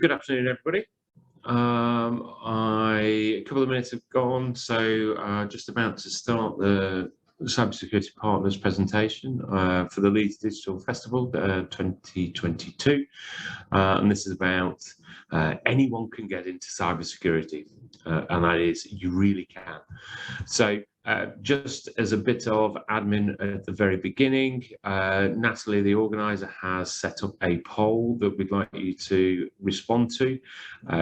Good afternoon, everybody. A couple of minutes have gone, so just about to start the Cybersecurity Partners presentation for the Leeds Digital Festival 2022, and this is about anyone can get into cybersecurity, and that is you really can. So just as a bit of admin at the very beginning, Natalie, the organizer, has set up a poll that we'd like you to respond to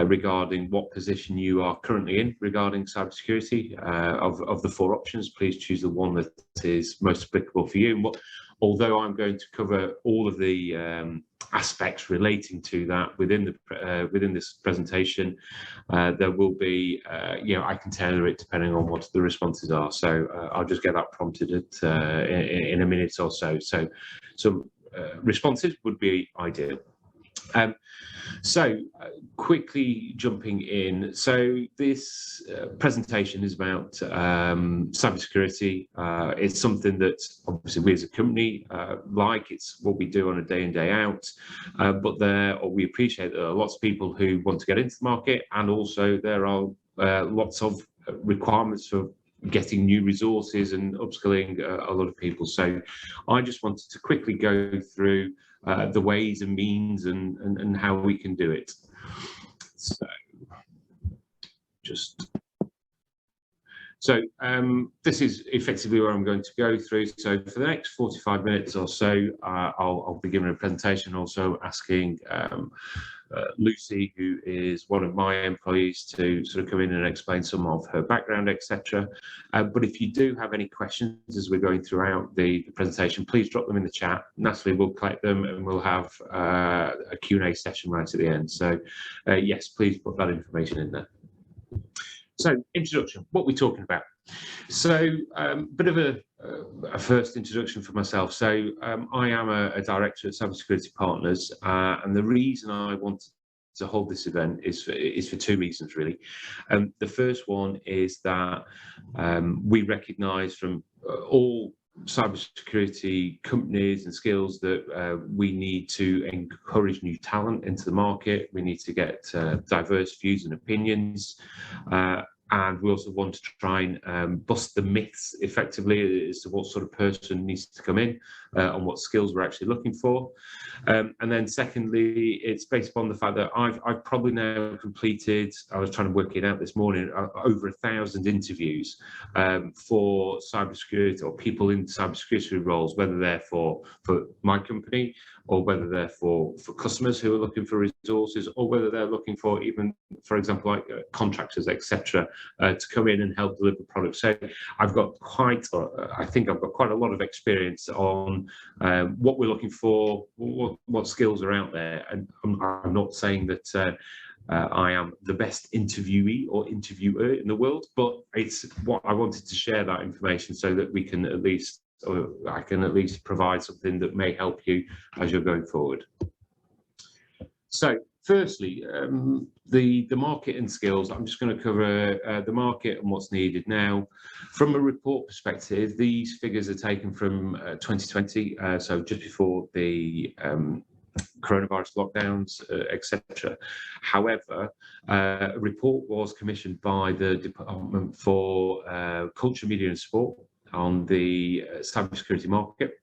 regarding what position you are currently in regarding cybersecurity. Of the four options, please choose the one that is most applicable for you. And although I'm going to cover all of the aspects relating to that within this presentation, there will be, I can tailor it depending on what the responses are. So I'll just get that prompted in a minute or so. So some responses would be ideal. Quickly jumping in. So this presentation is about cybersecurity. It's something that obviously we as a company like. It's what we do on a day in, day out. But we appreciate there are lots of people who want to get into the market, and also there are lots of requirements for getting new resources and upskilling a lot of people. So I just wanted to quickly go through the ways and means and how we can do it. So this is effectively where I'm going to go through. So for the next 45 minutes or so, I'll be giving a presentation, also asking Lucy, who is one of my employees, to sort of come in and explain some of her background, etc. But if you do have any questions as we're going throughout the presentation, please drop them in the chat. Natalie will collect them, and we'll have a Q&A session right at the end. So yes, please put that information in there. So introduction, what we're talking about. So bit of a first introduction for myself. So I am a director at Cybersecurity Partners, and the reason I wanted to hold this event is for two reasons, really. The first one is that we recognise from all cybersecurity companies and skills that we need to encourage new talent into the market. We need to get diverse views and opinions. And we also want to try and bust the myths effectively as to what sort of person needs to come in and what skills we're actually looking for. And then secondly, it's based upon the fact that I've probably now completed, I was trying to work it out this morning, over 1,000 interviews for cybersecurity or people in cybersecurity roles, whether they're for my company or whether they're for customers who are looking for resources, or whether they're looking for, even, for example, like contractors, etc., to come in and help deliver products. So I've got I think I've got quite a lot of experience on what we're looking for, what skills are out there. And I'm not saying that I am the best interviewee or interviewer in the world, but it's what I wanted to share that information so that we can at least, or I can at least provide something that may help you as you're going forward. So firstly, the market and skills. I'm just going to cover the market and what's needed now. From a report perspective, these figures are taken from 2020, so just before the coronavirus lockdowns, etc. However, a report was commissioned by the Department for Culture, Media and Sport on the cybersecurity market,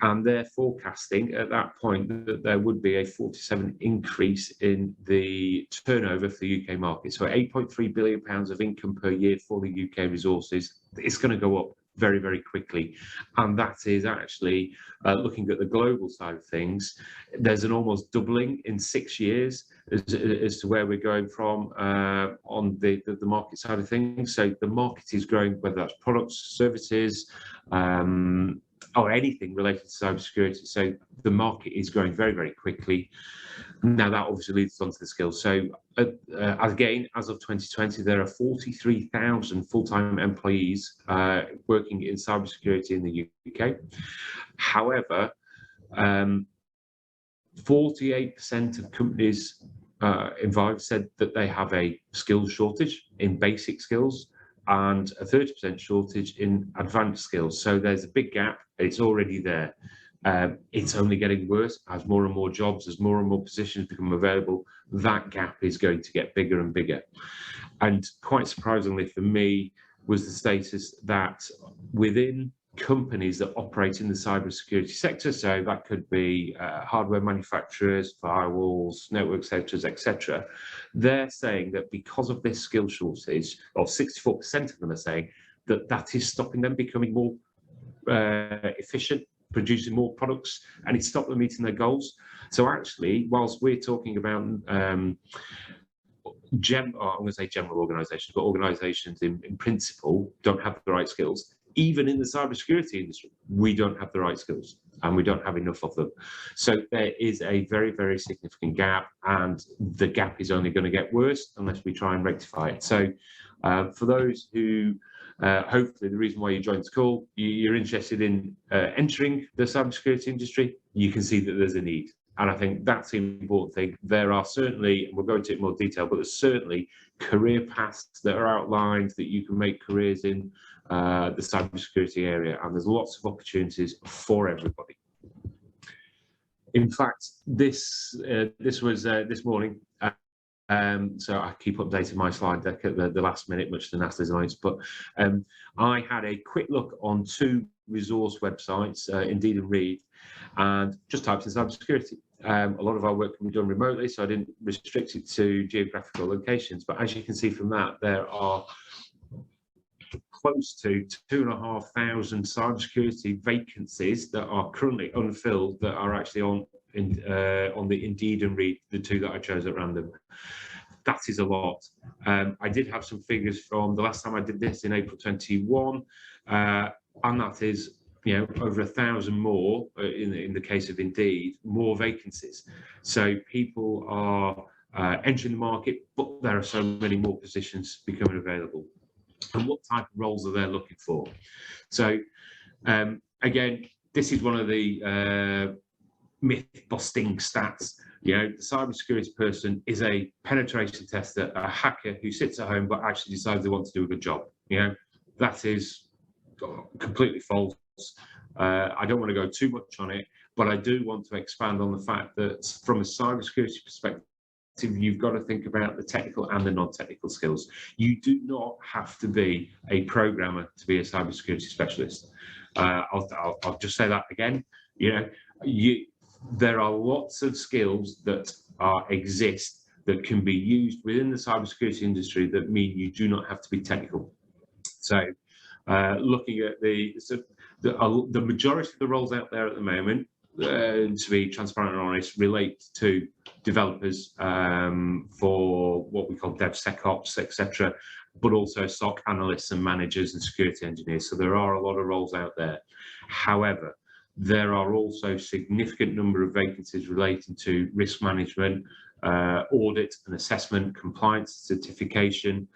and they're forecasting at that point that there would be a 47% increase in the turnover for the UK market. So £8.3 billion of income per year for the UK resources. It's going to go up very, very quickly. And that is actually, looking at the global side of things, there's an almost doubling in 6 years as to where we're going from on the market side of things. So the market is growing, whether that's products, services, or anything related to cybersecurity. So the market is growing very, very quickly. Now that obviously leads on to the skills. So again, as of 2020, there are 43,000 full-time employees working in cybersecurity in the UK. However, 48% of companies involved said that they have a skills shortage in basic skills, and a 30% shortage in advanced skills. So there's a big gap. It's already there. It's only getting worse as more and more jobs, as more and more positions become available. That gap is going to get bigger and bigger. And quite surprisingly for me was the status that within companies that operate in the cybersecurity sector, so that could be hardware manufacturers, firewalls, network sectors, etc., they're saying that because of this skill shortage, or 64% of them are saying that that is stopping them becoming more efficient, producing more products, and it's stopped them meeting their goals. So actually, whilst we're talking about I'm going to say general organisations, but organisations in principle don't have the right skills. Even in the cybersecurity industry, we don't have the right skills, and we don't have enough of them. So there is a very, very significant gap, and the gap is only going to get worse unless we try and rectify it. So for those who hopefully the reason why you joined the call, you're interested in entering the cybersecurity industry, you can see that there's a need. And I think that's the important thing. There are certainly, and we'll go into it in more detail, but there's certainly career paths that are outlined that you can make careers in the cybersecurity area, and there's lots of opportunities for everybody. In fact, this was this morning. So I keep updating my slide deck at the last minute, much to Natalie's annoyance. But I had a quick look on 2 resource websites, Indeed and Read, and just typed in cybersecurity. A lot of our work can be done remotely, so I didn't restrict it to geographical locations. But as you can see from that, there are close to 2,500 cybersecurity vacancies that are currently unfilled that are actually on the Indeed and Read, the 2 that I chose at random. That is a lot. I did have some figures from the last time I did this in April 21, and that is, you know, over 1,000 more in the case of Indeed, more vacancies. So people are entering the market, but there are so many more positions becoming available. And what type of roles are they looking for? So again, this is one of the myth-busting stats. You know, the cybersecurity person is a penetration tester, a hacker who sits at home but actually decides they want to do a good job. You know, that is completely false. I don't want to go too much on it, but I do want to expand on the fact that from a cybersecurity perspective, you've got to think about the technical and the non-technical skills. You do not have to be a programmer to be a cybersecurity specialist. I'll just say that again. You know, there are lots of skills that exist that can be used within the cybersecurity industry that mean you do not have to be technical. So looking at the majority of the roles out there at the moment, to be transparent and honest, relate to developers for what we call DevSecOps, etc., but also SOC analysts and managers and security engineers. So there are a lot of roles out there. However, there are also significant number of vacancies relating to risk management, audit and assessment, compliance, certification,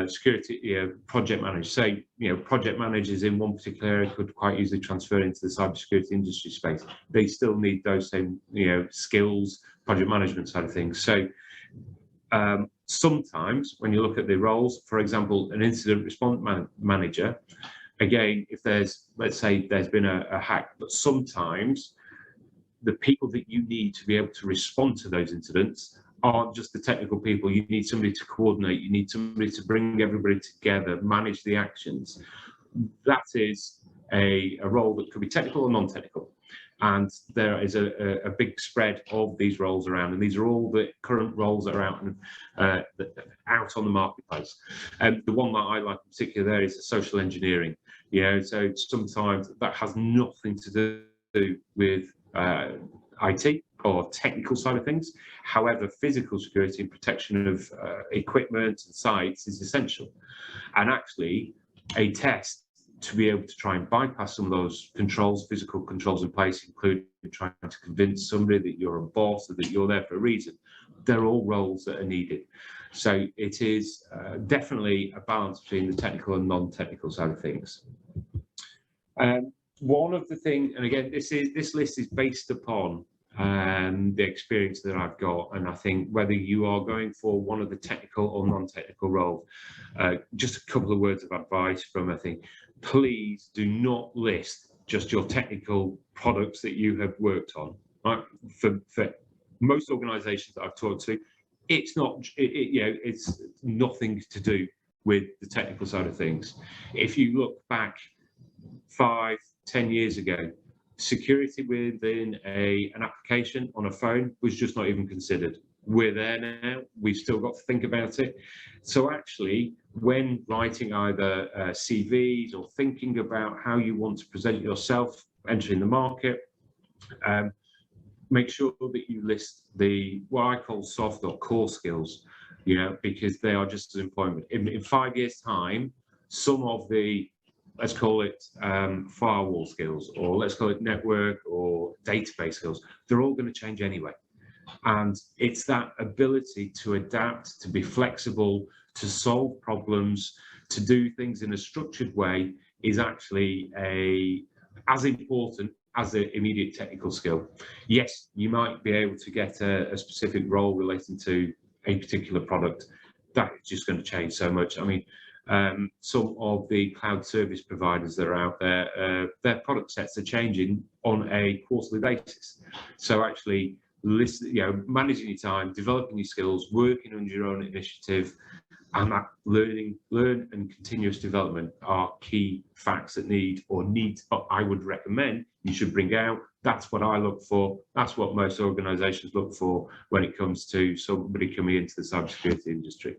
security, project managers. So, you know, project managers in one particular area could quite easily transfer into the cybersecurity industry space. They still need those same, you know, skills, project management side of things. So sometimes when you look at the roles, for example, an incident response manager, again, if there's, let's say there's been a hack, but sometimes the people that you need to be able to respond to those incidents aren't just the technical people. You need somebody to coordinate, you need somebody to bring everybody together, manage the actions. That is a role that could be technical or non-technical. And there is a big spread of these roles around, and these are all the current roles that are out on the marketplace. The one that I like in particular there is social engineering. You know, so sometimes that has nothing to do with IT or technical side of things. However, physical security and protection of equipment and sites is essential. And actually, a test to be able to try and bypass some of those controls, physical controls in place, including trying to convince somebody that you're a boss or that you're there for a reason, they're all roles that are needed. So it is definitely a balance between the technical and non-technical side of things. One of the things, and again, this list is based upon the experience that I've got, and I think whether you are going for one of the technical or non-technical roles, just a couple of words of advice from, I think, please do not list just your technical products that you have worked on. Right? For most organisations that I've talked to, it's not, it's nothing to do with the technical side of things. If you look back 5, 10 years ago, security within an application on a phone was just not even considered. We're there now, we've still got to think about it. So actually, when writing either CVs or thinking about how you want to present yourself entering the market, make sure that you list what I call soft or core skills, because they are just as important. In 5 years' time, some of the, let's call it firewall skills, or let's call it network or database skills, they're all going to change anyway. And it's that ability to adapt, to be flexible, to solve problems, to do things in a structured way is actually as important as an immediate technical skill. Yes, you might be able to get a specific role relating to a particular product. That is just going to change so much. I mean, some of the cloud service providers that are out there, their product sets are changing on a quarterly basis. So actually, managing your time, developing your skills, working on your own initiative, and that learn and continuous development are key facts that I would recommend you should bring out. That's what I look for. That's what most organizations look for when it comes to somebody coming into the cybersecurity industry.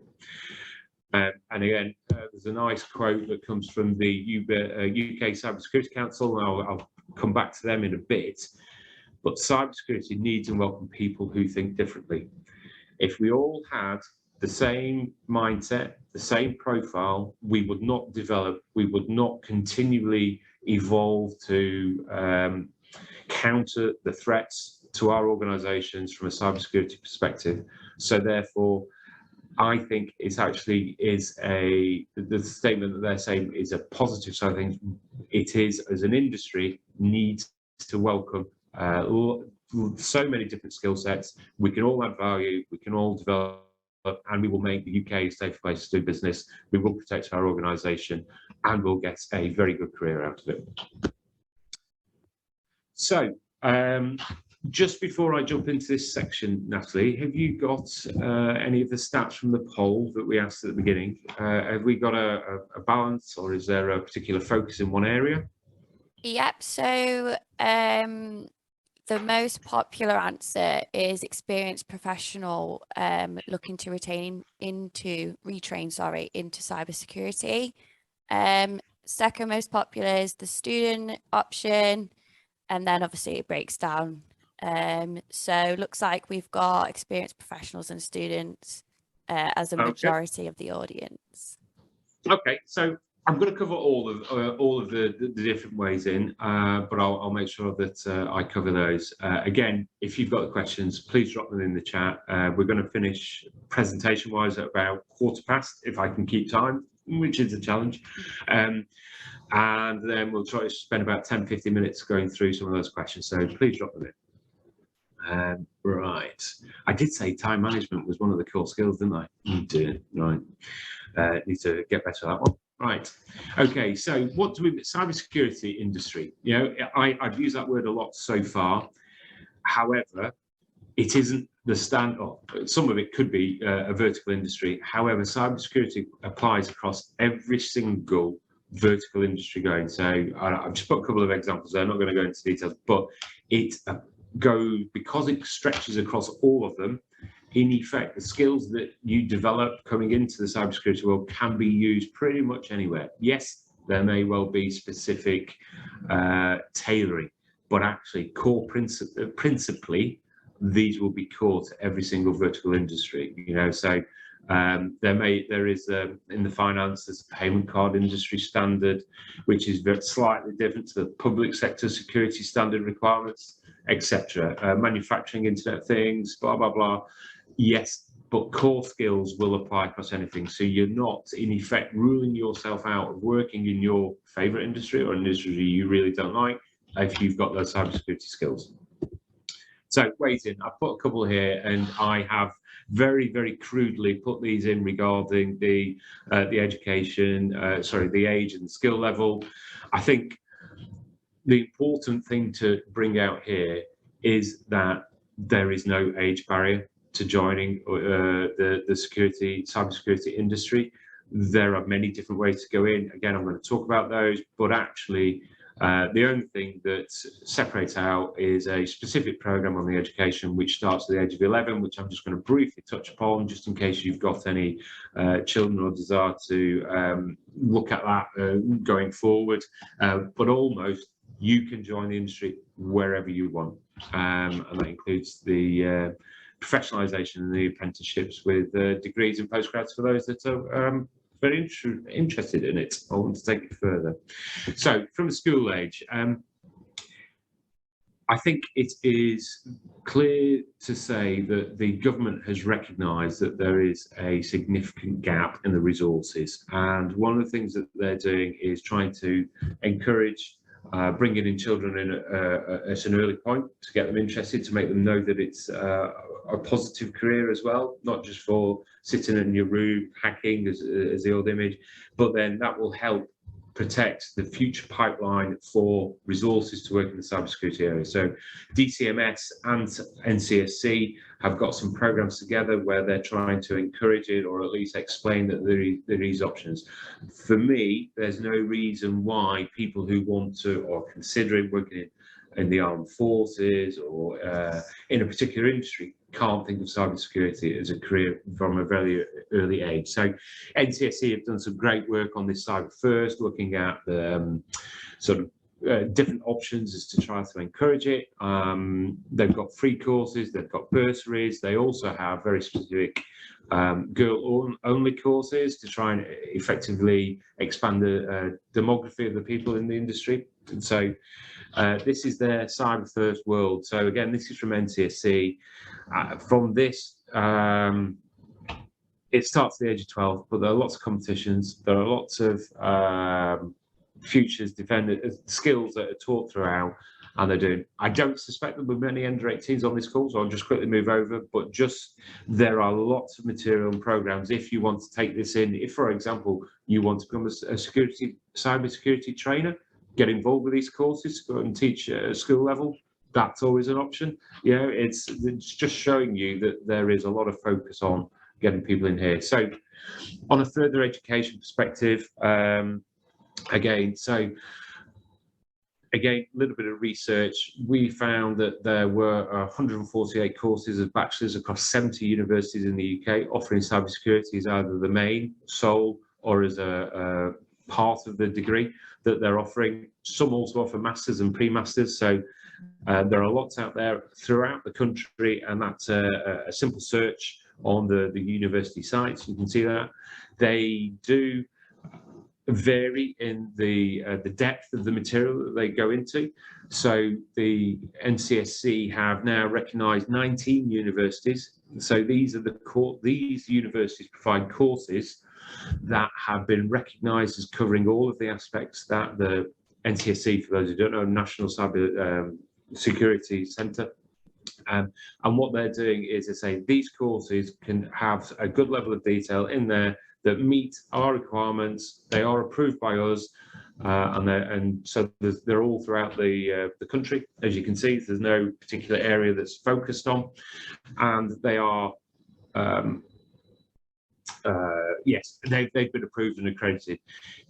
And again, there's a nice quote that comes from the UK Cybersecurity Council. I'll come back to them in a bit. But cybersecurity needs and welcome people who think differently. If we all had the same mindset, the same profile, we would not develop, we would not continually evolve to counter the threats to our organizations from a cybersecurity perspective. So therefore, I think it's actually the statement that they're saying is a positive side of things. It is, as an industry, needs to welcome so many different skill sets. We can all add value, we can all develop, and we will make the UK a safe place to do business. We will protect our organisation, and we'll get a very good career out of it. So, just before I jump into this section, Natalie, have you got any of the stats from the poll that we asked at the beginning? Have we got a balance, or is there a particular focus in one area? Yep, so the most popular answer is experienced professional looking to retrain into cybersecurity. Second most popular is the student option, and then obviously it breaks down. So looks like we've got experienced professionals and students as a majority of the audience. Okay, so I'm going to cover all of the different ways in, but I'll make sure that I cover those. Again, if you've got questions, please drop them in the chat. We're going to finish presentation-wise at about 15:15, if I can keep time, which is a challenge. And then we'll try to spend about 10-15 minutes going through some of those questions. So please drop them in. Right. I did say time management was one of the core skills, didn't I? You did, right. Need to get better at that one. Right. Okay. So what do we, cybersecurity industry? I've used that word a lot so far. However, it isn't the standard. Some of it could be a vertical industry. However, cybersecurity applies across every single vertical industry going. So I've just put a couple of examples there. I'm not going to go into details, but because it stretches across all of them. In effect, the skills that you develop coming into the cybersecurity world can be used pretty much anywhere. Yes, there may well be specific tailoring, but actually principally, these will be core to every single vertical industry. So there is in the finance, there's a payment card industry standard, which is slightly different to the public sector security standard requirements, etc. Manufacturing, Internet of Things, blah blah blah. Yes, but core skills will apply across anything. So you're not, in effect, ruling yourself out of working in your favorite industry or an industry you really don't like if you've got those cybersecurity skills. So weighting, I've put a couple here, and I have very, very crudely put these in regarding the education, the age and skill level. I think the important thing to bring out here is that there is no age barrier to joining the cybersecurity industry. There are many different ways to go in. Again, I'm going to talk about those, but actually the only thing that separates out is a specific program on the education which starts at the age of 11, which I'm just going to briefly touch upon, just in case you've got any children or desire to look at that going forward. But almost you can join the industry wherever you want, and that includes the professionalisation and the apprenticeships with degrees and postgrads for those that are very interested in it. I want to take it further. So from school age, I think it is clear to say that the government has recognised that there is a significant gap in the resources, and one of the things that they're doing is trying to encourage bringing in children in at an early point to get them interested, to make them know that it's a positive career as well, not just for sitting in your room hacking as the old image, but then that will help protect the future pipeline for resources to work in the cybersecurity area. So DCMS and NCSC have got some programs together where they're trying to encourage it, or at least explain that there is options. For me, there's no reason why people who want to or considering working in the armed forces or in a particular industry can't think of cybersecurity as a career from a very early age. So NCSC have done some great work on this Cyber First, looking at the sort of different options as to try to encourage it. They've got free courses, they've got bursaries, they also have very specific girl-only courses to try and effectively expand the demography of the people in the industry. And so this is their Cyber First world. So again, this is from NCSC. From this, it starts at the age of 12, but there are lots of competitions. There are lots of futures defenders skills that are taught throughout, and they're doing. I don't suspect there'll be many under 18s on this call, so I'll just quickly move over. But just there are lots of material and programs if you want to take this in. If, for example, you want to become a cybersecurity trainer, get involved with these courses, go and teach at a school level. That's always an option. You know, it's just showing you that there is a lot of focus on getting people in here. So on a further education perspective, again, a little bit of research. We found that there were 148 courses of bachelors across 70 universities in the UK offering cybersecurity as either the main, sole, or as a part of the degree that they're offering. Some also offer masters and pre-masters. So there are lots out there throughout the country, and that's a simple search on the university sites. You can see that they do vary in the depth of the material that they go into. So the NCSC have now recognised 19 universities. So these are these universities provide courses that have been recognised as covering all of the aspects that the NCSC, for those who don't know, National Cyber Security Centre. And what they're doing is they say these courses can have a good level of detail in there that meet our requirements. They are approved by us, and so they're all throughout the country. As you can see, there's no particular area that's focused on, and they are yes, they've been approved and accredited.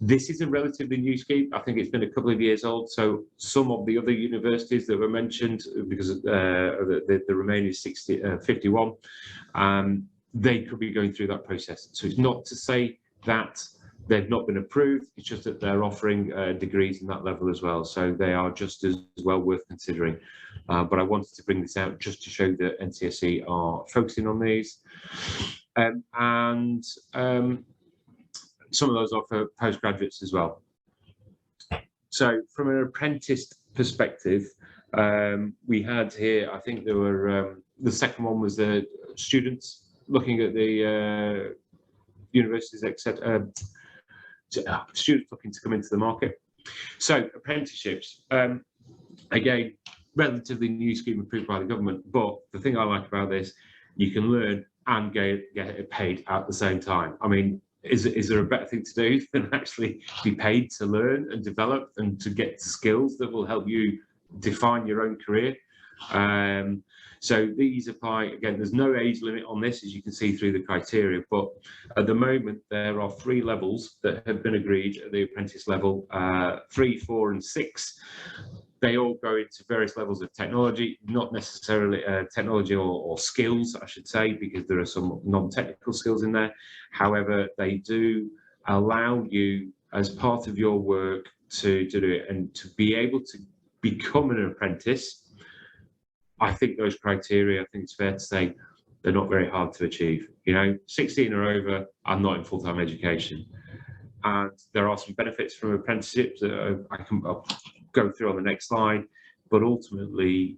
This is a relatively new scheme. I think it's been a couple of years old. So some of the other universities that were mentioned, because the remaining is 51, they could be going through that process. So it's not to say that they've not been approved, it's just that they're offering degrees in that level as well. So they are just as well worth considering. But I wanted to bring this out just to show that NCSC are focusing on these. And some of those offer postgraduates as well. So from an apprentice perspective, we had here, I think there were, the second one was the students looking at the universities, etc. Students looking to come into the market. So apprenticeships, again, relatively new scheme approved by the government, but the thing I like about this, you can learn and get paid at the same time. I mean, is there a better thing to do than actually be paid to learn and develop and to get skills that will help you define your own career? So these apply, again, there's no age limit on this, as you can see through the criteria, but at the moment there are 3 levels that have been agreed at the apprentice level, 3, 4 and 6. They all go into various levels of technology, not necessarily technology or skills, I should say, because there are some non-technical skills in there. However, they do allow you, as part of your work, to do it and to be able to become an apprentice. I think those criteria, I think it's fair to say, they're not very hard to achieve. 16 or over are not in full-time education. And there are some benefits from apprenticeships that I'll go through on the next slide. But ultimately,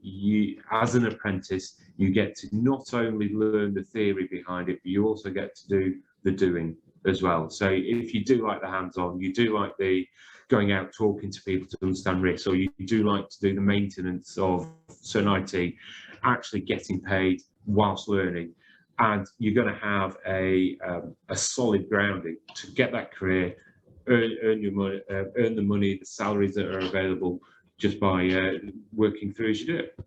as an apprentice, you get to not only learn the theory behind it, but you also get to do the doing as well. So if you do like the hands-on, you do like the going out talking to people to understand risks, or you do like to do the maintenance of certain IT, actually getting paid whilst learning, and you're going to have a solid grounding to get that career, earn your money, earn the money, the salaries that are available just by working through as you do it.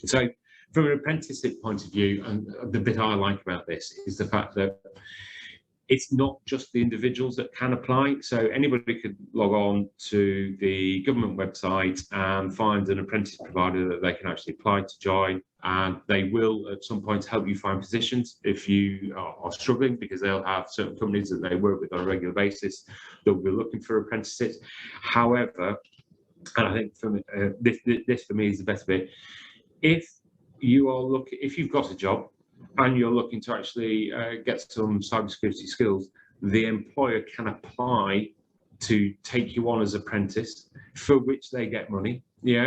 So from an apprenticeship point of view, and the bit I like about this is the fact that it's not just the individuals that can apply. So anybody could log on to the government website and find an apprentice provider that they can actually apply to join. And they will at some point help you find positions if you are struggling, because they'll have certain companies that they work with on a regular basis that will be looking for apprentices. However, and I think from this for me is the best bit, if you've got a job and you're looking to actually get some cybersecurity skills, the employer can apply to take you on as apprentice, for which they get money.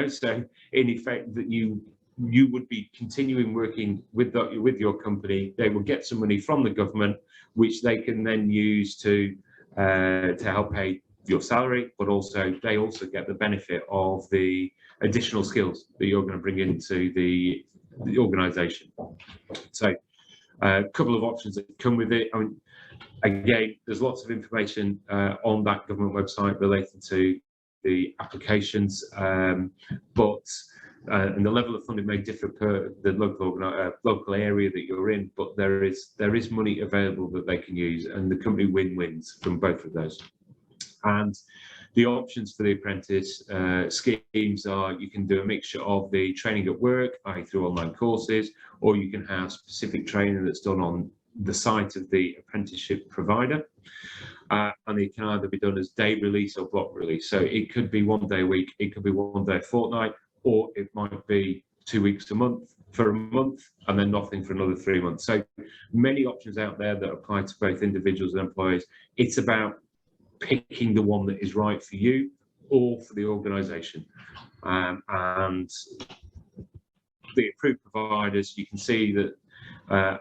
So in effect, that you would be continuing working with your company. They will get some money from the government, which they can then use to help pay your salary, but they also get the benefit of the additional skills that you're going to bring into the organisation. So a couple of options that come with it. I mean, again, there's lots of information on that government website related to the applications, but and the level of funding may differ per the local area that you're in, but there is money available that they can use, and the company wins from both of those. And the options for the apprentice schemes are, you can do a mixture of the training at work, i.e. through online courses, or you can have specific training that's done on the site of the apprenticeship provider. And it can either be done as day release or block release. So it could be 1 day a week, it could be 1 day a fortnight, or it might be 2 weeks a month for a month, and then nothing for another 3 months. So many options out there that apply to both individuals and employers. It's about picking the one that is right for you or for the organisation. And the approved providers, you can see that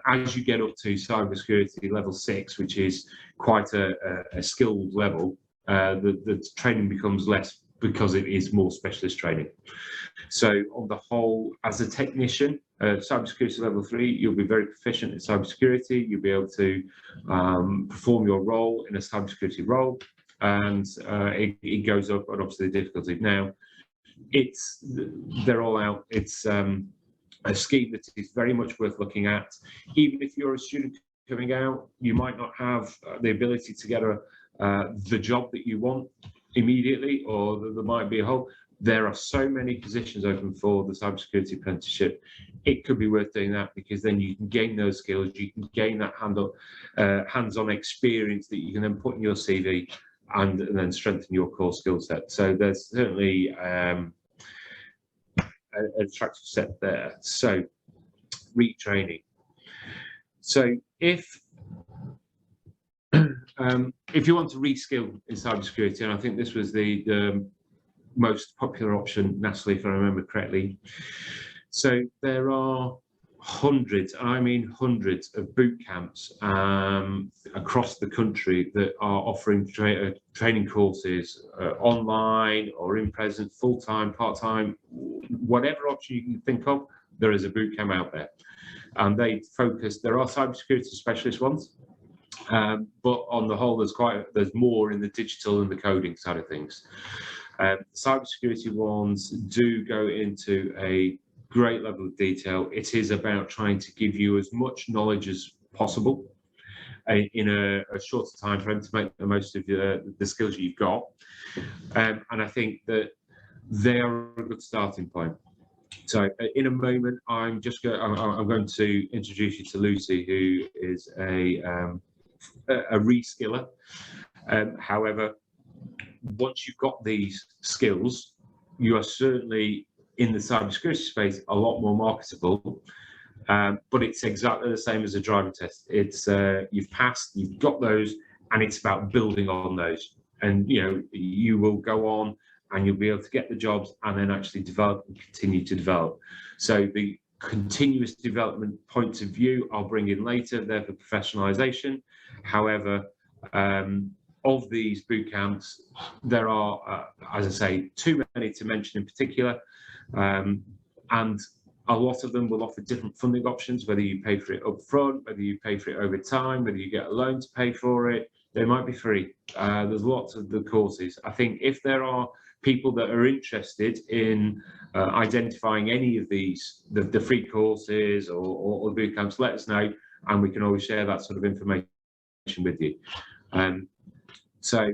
as you get up to cybersecurity level 6, which is quite a skilled level, the training becomes less because it is more specialist training. So on the whole, as a technician, cybersecurity level 3, you'll be very proficient in cybersecurity. You'll be able to perform your role in a cybersecurity role, and it goes up, and obviously the difficulty. Now, they're all out. It's a scheme that is very much worth looking at. Even if you're a student coming out, you might not have the ability to get the job that you want immediately, or there might be a hole. There are so many positions open for the cybersecurity apprenticeship. It could be worth doing that, because then you can gain those skills, you can gain that hands-on experience that you can then put in your CV and then strengthen your core skill set. So there's certainly an attractive set there. So retraining. So if you want to reskill in cybersecurity, and I think this was the most popular option nationally, if I remember correctly. So there are hundreds, and I mean hundreds, of boot camps across the country that are offering training courses online or in present, full-time, part-time, whatever option you can think of. There is a boot camp out there, and they focus. There are cybersecurity specialist ones, But on the whole, there's more in the digital and the coding side of things. Cybersecurity ones do go into a great level of detail. It is about trying to give you as much knowledge as possible in a shorter time frame to make the most of the skills you've got. And I think that they are a good starting point. So in a moment, I'm going to introduce you to Lucy, who is a reskiller. However, once you've got these skills, you are certainly in the cybersecurity space a lot more marketable. But it's exactly the same as a driving test. It's you've passed, you've got those, and it's about building on those. And you will go on and you'll be able to get the jobs and then actually develop and continue to develop. So the continuous development points of view I'll bring in later. They're for professionalization. However, of these boot camps, there are, as I say, too many to mention in particular, and a lot of them will offer different funding options, whether you pay for it up front, whether you pay for it over time, whether you get a loan to pay for it. They might be free. There's lots of the courses. I think if there are people that are interested in identifying any of these, the free courses or boot camps, let us know, and we can always share that sort of information with you. So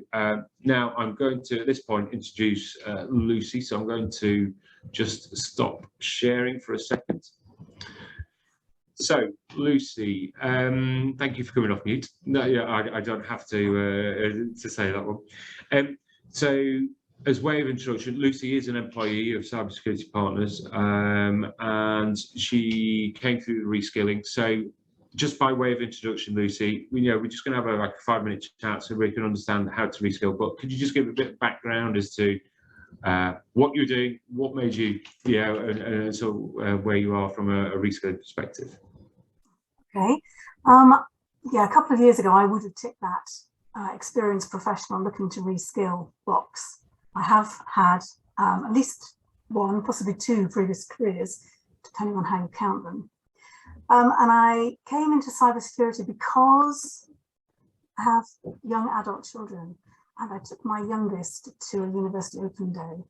now I'm going to, at this point, introduce Lucy. So I'm going to just stop sharing for a second. So Lucy, thank you for coming off mute. No, yeah, I don't have to say that one. So as way of introduction, Lucy is an employee of Cybersecurity Partners, and she came through the reskilling. So just by way of introduction, Lucy, we're just going to have like a 5-minute chat so we can understand how to reskill. But could you just give a bit of background as to what you're doing, what made you, and so where you are from a reskilling perspective? Okay. Yeah, a couple of years ago, I would have ticked that experienced professional looking to reskill box. I have had at least one, possibly two previous careers, depending on how you count them. And I came into cybersecurity because I have young adult children, and I took my youngest to a university open day.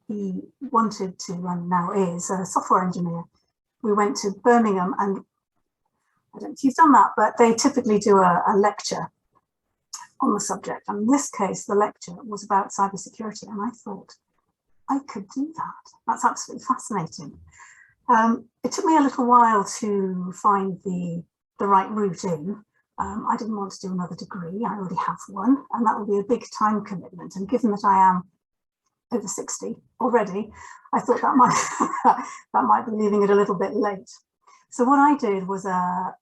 He wanted to, and now is, a software engineer. We went to Birmingham, and I don't know if you've done that, but they typically do a lecture on the subject. And in this case, the lecture was about cybersecurity, and I thought, I could do that. That's absolutely fascinating. It took me a little while to find the right route in. I didn't want to do another degree. I already have one, and that would be a big time commitment. And given that I am over 60 already, I thought that might be leaving it a little bit late. So what I did was a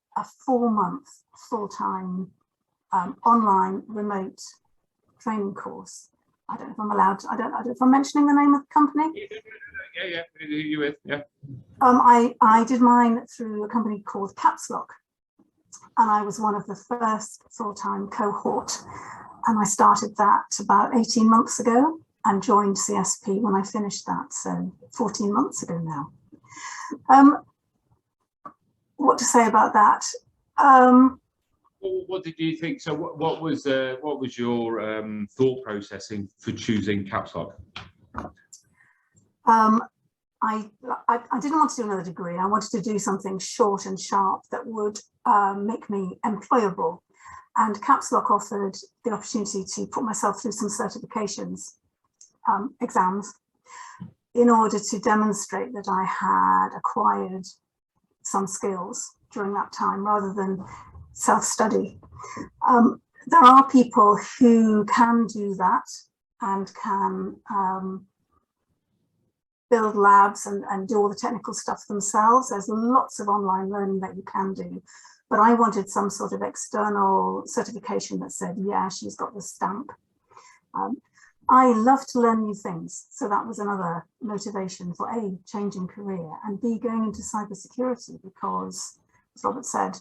4-month full-time online remote training course. I don't know if I'm allowed to, I don't know if I'm mentioning the name of the company. Yeah, you with, yeah. I did mine through a company called Caps Lock, and I was one of the first full-time cohort, and I started that about 18 months ago and joined CSP when I finished that, so 14 months ago now. What to say about that? What did you think? So what was your thought processing for choosing Caps Lock? I didn't want to do another degree. I wanted to do something short and sharp that would make me employable. And Caps Lock offered the opportunity to put myself through some certifications, exams, in order to demonstrate that I had acquired some skills during that time rather than self-study. There are people who can do that and can build labs and do all the technical stuff themselves. There's lots of online learning that you can do, but I wanted some sort of external certification that said, yeah, she's got the stamp. I love to learn new things, so that was another motivation for A, changing career, and B, going into cybersecurity, because as Robert said,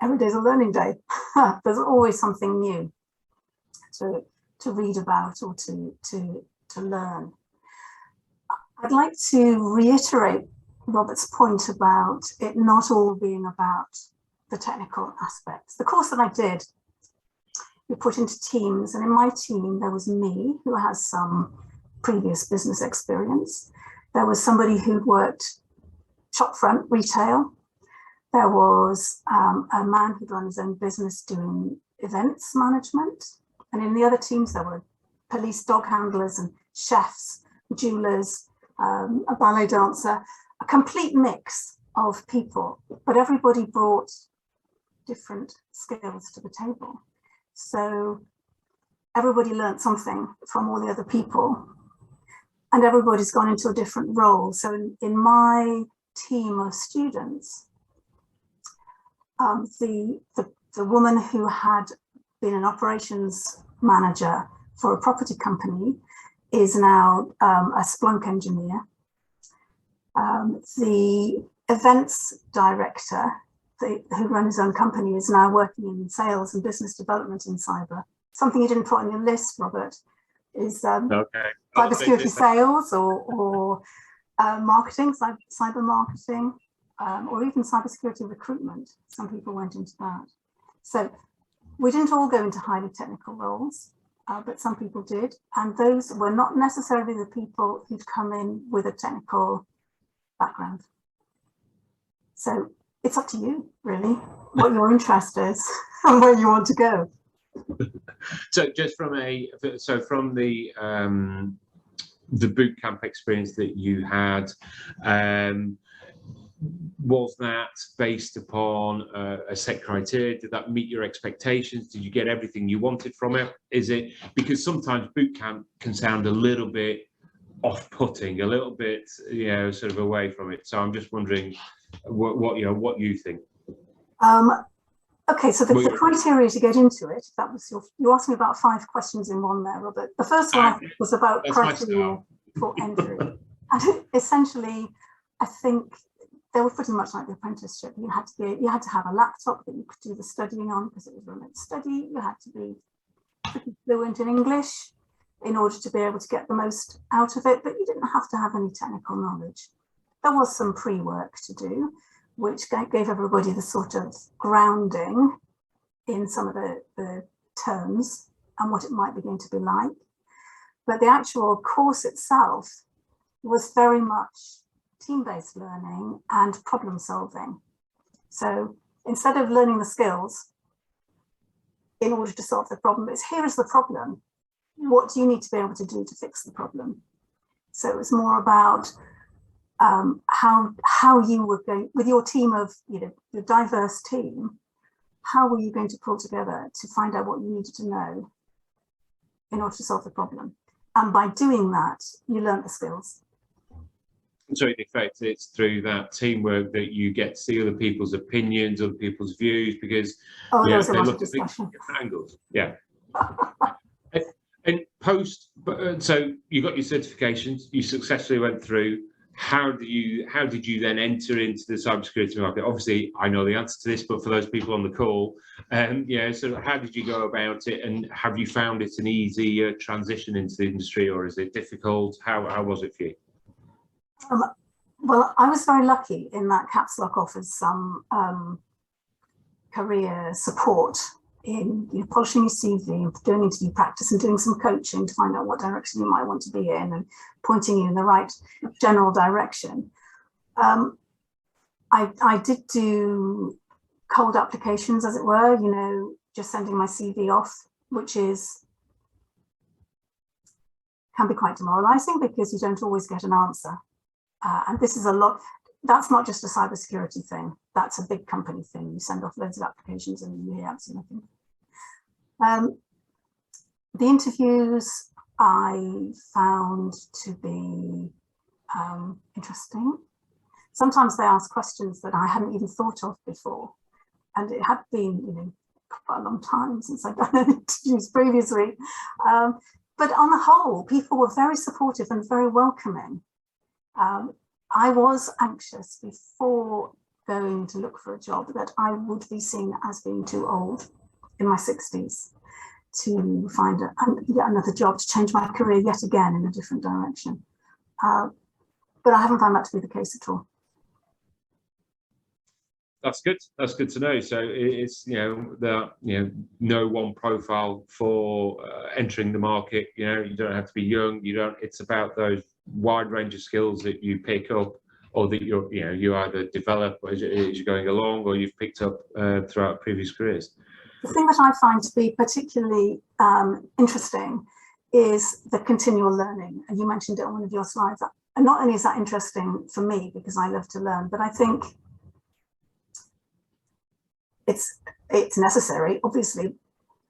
every day's a learning day. There's always something new to read about or to learn. I'd like to reiterate Robert's point about it not all being about the technical aspects. The course that I did, we put into teams, and in my team there was me, who has some previous business experience. There was somebody who'd worked shopfront retail. There was a man who'd run his own business doing events management. And in the other teams, there were police dog handlers and chefs, jewelers, a ballet dancer, a complete mix of people, but everybody brought different skills to the table. So everybody learned something from all the other people, and everybody's gone into a different role. So in my team of students, the woman who had been an operations manager for a property company is now a Splunk engineer. The events director who ran his own company is now working in sales and business development in cyber. Something you didn't put on your list, Robert, is cybersecurity sales or marketing, cyber marketing, or even cybersecurity recruitment. Some people went into that. So we didn't all go into highly technical roles, but some people did. And those were not necessarily the people who'd come in with a technical background. So it's up to you, really, what your interest is and where you want to go. So just from the boot camp experience that you had, was that based upon a set criteria? Did that meet your expectations? Did you get everything you wanted from it? Is it because sometimes boot camp can sound a little bit off-putting, a little bit, sort of away from it. So I'm just wondering what you think. Okay, so the criteria to get into it, that was you asked me about 5 questions in one there, Robert. The first one was about criteria for entry. And essentially, I think they were pretty much like the apprenticeship. You had to have a laptop that you could do the studying on because it was remote study. You had to be pretty fluent in English in order to be able to get the most out of it, but you didn't have to have any technical knowledge. There was some pre-work to do, which gave everybody the sort of grounding in some of the terms and what it might be going to be like. But the actual course itself was very much team-based learning and problem solving. So instead of learning the skills in order to solve the problem, it's here is the problem. What do you need to be able to do to fix the problem? So it was more about how you were going with your team of your diverse team. How were you going to pull together to find out what you needed to know in order to solve the problem? And by doing that, you learned the skills. So in effect, it's through that teamwork that you get to see other people's opinions, other people's views, because there was a lot of discussion. Angles. Yeah. And so you got your certifications, you successfully went through. How did you then enter into the cybersecurity market? Obviously, I know the answer to this, but for those people on the call, so how did you go about it, and have you found it an easy transition into the industry, or is it difficult? How was it for you? Well, I was very lucky in that Caps Lock offers some career support in polishing your CV, doing interview practice and doing some coaching to find out what direction you might want to be in and pointing you in the right general direction. I did do cold applications, as it were, just sending my CV off, which can be quite demoralizing because you don't always get an answer. And this is that's not just a cybersecurity thing. That's a big company thing. You send off loads of applications and you hear absolutely nothing. The interviews I found to be interesting. Sometimes they ask questions that I hadn't even thought of before. And it had been, quite a long time since I'd done interviews previously. But on the whole, people were very supportive and very welcoming. I was anxious before going to look for a job that I would be seen as being too old in my 60s to find yet another job, to change my career yet again in a different direction. But I haven't found that to be the case at all. That's good. That's good to know. So it's, no one profile for entering the market. You don't have to be young. It's about those wide range of skills that you pick up, or that you either develop as you're going along, or you've picked up throughout previous careers. The thing that I find to be particularly interesting is the continual learning. And you mentioned it on one of your slides. And not only is that interesting for me because I love to learn, but I think it's necessary, obviously,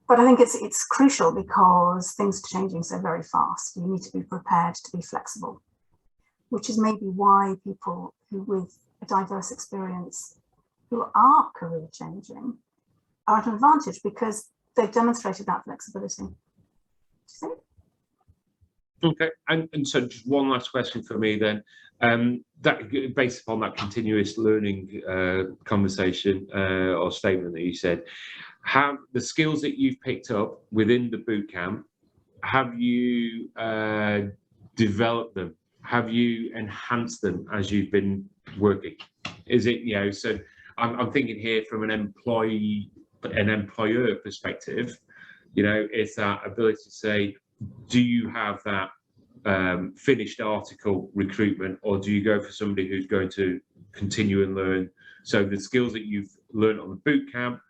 but I think it's crucial because things are changing so very fast. You need to be prepared to be flexible, which is maybe why people who with a diverse experience who are career changing are at an advantage, because they've demonstrated that flexibility. Do you think? Okay, and so just one last question for me then. That based upon that continuous learning conversation or statement that you said, have the skills that you've picked up within the boot camp, have you developed them? Have you enhanced them as you've been working? Is it, so I'm thinking here from an employer perspective, it's that ability to say, do you have that finished article recruitment, or do you go for somebody who's going to continue and learn? So the skills that you've learned on the boot camp,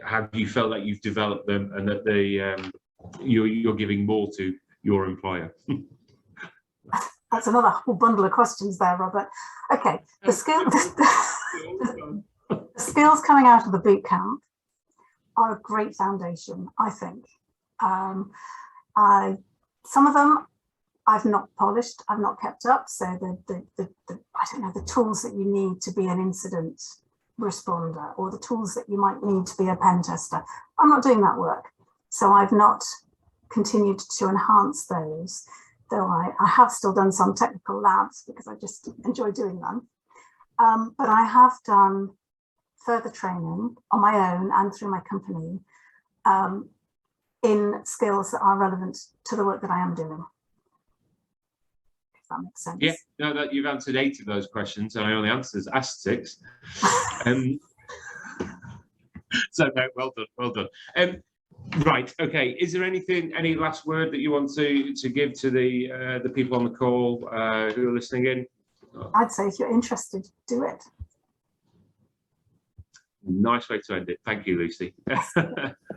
have you felt that you've developed them, and that you're giving more to your employer? That's another whole bundle of questions there, Robert. Okay, the skills coming out of the boot camp are a great foundation, I think. Some of them I've not polished, I've not kept up. So the tools that you need to be an incident responder, or the tools that you might need to be a pen tester, I'm not doing that work. So I've not continued to enhance those, though I have still done some technical labs because I just enjoy doing them. But I have done further training on my own and through my company in skills that are relevant to the work that I am doing. If that makes sense. Yeah, no, that you've answered 8 of those questions, and I only asked 6. So no, well done. Right, okay. Is there any last word that you want to give to the people on the call who are listening in? I'd say if you're interested, do it. Nice way to end it. Thank you, Lucy.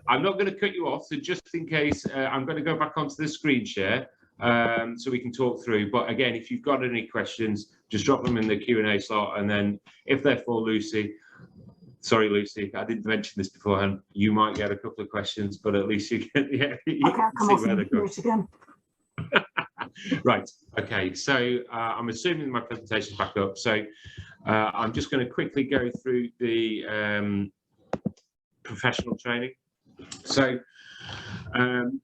I'm not going to cut you off, so just in case, I'm going to go back onto the screen share so we can talk through. But again, if you've got any questions, just drop them in the Q&A slot, and then if they're for Lucy, sorry, Lucy, I didn't mention this beforehand, you might get a couple of questions, but at least you can, you can see where they're going. Again. Right, okay, so I'm assuming my presentation's back up. So I'm just going to quickly go through the professional training. So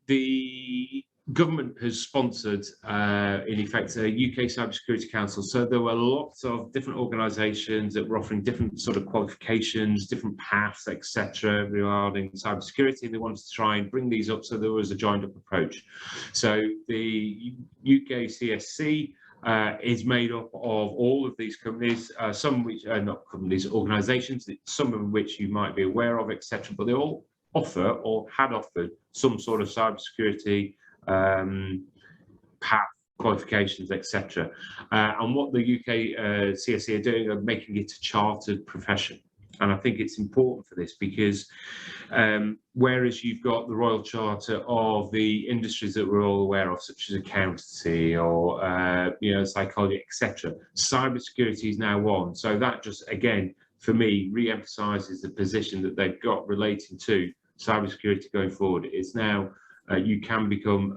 the government has sponsored, in effect, a UK Cybersecurity Council. So there were lots of different organisations that were offering different sort of qualifications, different paths, etc., regarding cybersecurity, and they wanted to try and bring these up. So there was a joined up approach. So the UK CSC is made up of all of these companies, some which are not companies, organisations, some of which you might be aware of, etc. But they all offer or had offered some sort of cybersecurity path, qualifications, etc. And what the UK CSE are doing are making it a chartered profession. And I think it's important for this because whereas you've got the Royal Charter of the industries that we're all aware of, such as accountancy or psychology, etc., cybersecurity is now one. So that just, again, for me, re-emphasises the position that they've got relating to cybersecurity going forward. It's now you can become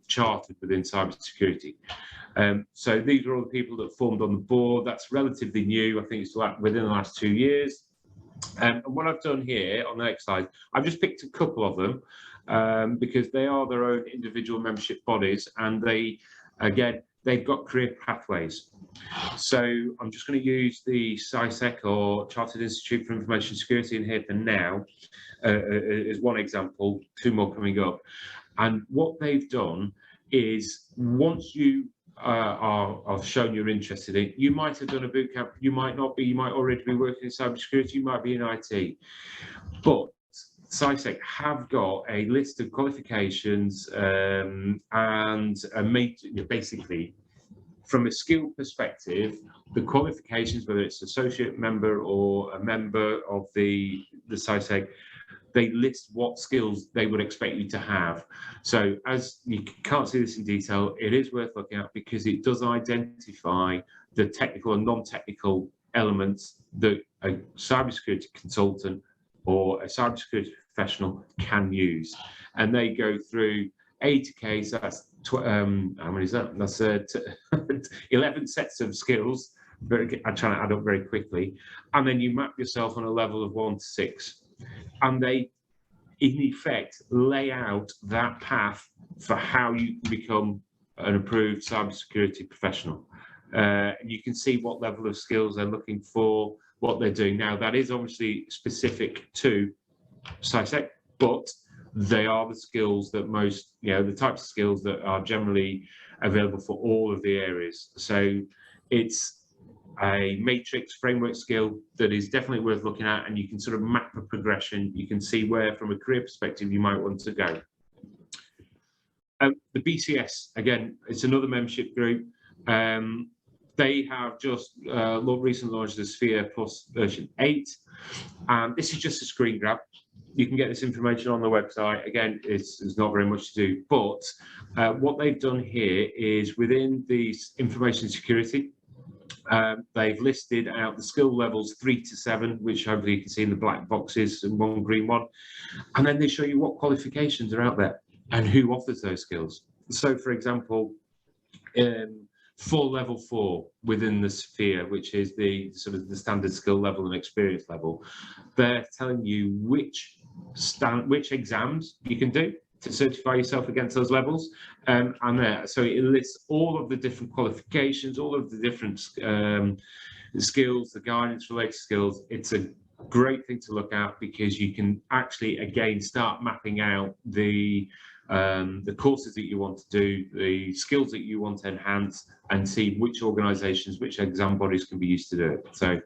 chartered within cybersecurity. So these are all the people that formed on the board. That's relatively new. I think it's within the last 2 years. And what I've done here on the next slide, I've just picked a couple of them because they are their own individual membership bodies, and they've got career pathways. So I'm just going to use the CISEC, or Chartered Institute for Information Security, in here for now as one example, 2 more coming up. And what they've done is, once you are shown you're interested in. You might have done a boot camp, you might not be, you might already be working in cybersecurity, you might be in IT. But SciSec have got a list of qualifications and basically, from a skill perspective, the qualifications, whether it's associate member or a member of the SciSec, they list what skills they would expect you to have. So as you can't see this in detail, it is worth looking at because it does identify the technical and non-technical elements that a cybersecurity consultant or a cybersecurity professional can use. And they go through A to K, so that's, how many is that? That's 11 sets of skills. I'm trying to add up very quickly. And then you map yourself on a level of 1 to 6. And they, in effect, lay out that path for how you can become an approved cybersecurity professional. You can see what level of skills they're looking for, what they're doing. Now, that is obviously specific to SciSec, but they are the skills that most, the types of skills that are generally available for all of the areas. So it's a matrix framework skill that is definitely worth looking at, and you can sort of map a progression. You can see where, from a career perspective, you might want to go. The BCS, again, it's another membership group. They have just recently launched the Sphere Plus version 8, and this is just a screen grab. You can get this information on the website. Again, there's not very much to do, but what they've done here is within the information security, they've listed out the skill levels 3 to 7, which hopefully you can see in the black boxes and one green one. And then they show you what qualifications are out there and who offers those skills. So, for example, for level 4 within the Sphere, which is the sort of the standard skill level and experience level, they're telling you which exams you can do to certify yourself against those levels, so it lists all of the different qualifications, all of the different skills, the guidance related skills. It's a great thing to look at because you can actually again start mapping out the courses that you want to do, the skills that you want to enhance, and see which organizations, which exam bodies can be used to do it. So